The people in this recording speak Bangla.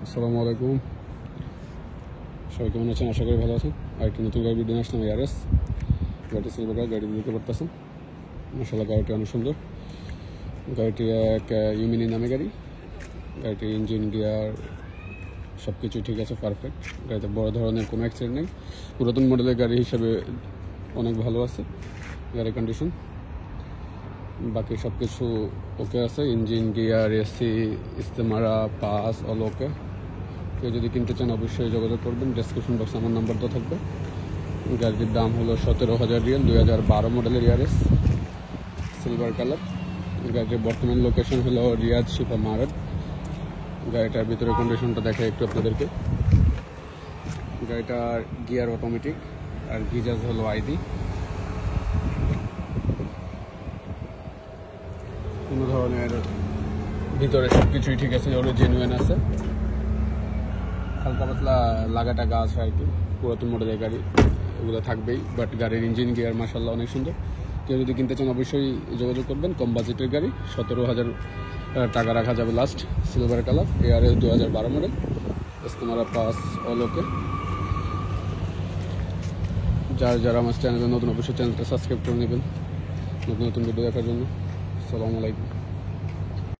আসসালামু আলাইকুম। সবাই কেমন আছেন? আশা করি ভালো আছেন। আর একটি নতুন গাড়ি ভিডিও আসলাম। এআরএস গাড়িটি সিলভার কালার, গাড়ি দেখতে পারতেছেন। মাশাআল্লাহ, গাড়িটি অনেক সুন্দর। গাড়িটি এক ইউমিনি নামে গাড়ি। গাড়িটির ইঞ্জিন, গিয়ার সব কিছু ঠিক আছে, পারফেক্ট। গাড়িতে বড় ধরনের কোনো অ্যাক্সিডেন্ট নেই। পুরাতন মডেলের গাড়ি হিসাবে অনেক ভালো আছে গাড়ির কন্ডিশন। বাকি সব কিছু ওকে আছে। ইঞ্জিন, গিয়ার, এসি, ইস্তেমারা, পাস অল ওকে। কেউ যদি কিনতে চান অবশ্যই যোগাযোগ করবেন। ডেসক্রিপশন বক্সে আমার নাম্বার তো থাকবে। গাড়িটির দাম হলো 17,000 রিয়াল। 2012 মডেলের এআরএস সিলভার কালার। গাড়িটির বর্তমান লোকেশন হলো রিয়াদ শিফা মারদ। গাড়িটার ভিতরে কন্ডিশনটা দেখে একটু আপনাদেরকে। গাড়িটার গিয়ার অটোমেটিক আর গিজাজ হলো আইডি। কোনো ধরনের ভিতরে সব কিছুই ঠিক আছে, ওর জেনুইন আছে। হালকা পাতলা লাগাটা গাছ আর কি, পুরাতন মডেলের গাড়ি এগুলো থাকবেই। বাট গাড়ির ইঞ্জিন, গিয়ার মাশাআল্লাহ অনেক সুন্দর। কেউ যদি কিনতে চান অবশ্যই যোগাযোগ করবেন। কম বাজেটের গাড়ি, 17,000 টাকা রাখা যাবে last. Silver colour, ARS 2012 model, ইস্তেমারা, পাস অল ওকে। যারা আমার চ্যানেলে নতুন অবশ্যই চ্যানেলটা সাবস্ক্রাইব করে নেবেন নতুন নতুন ভিডিও দেখার জন্য। আসসালামু আলাইকুম।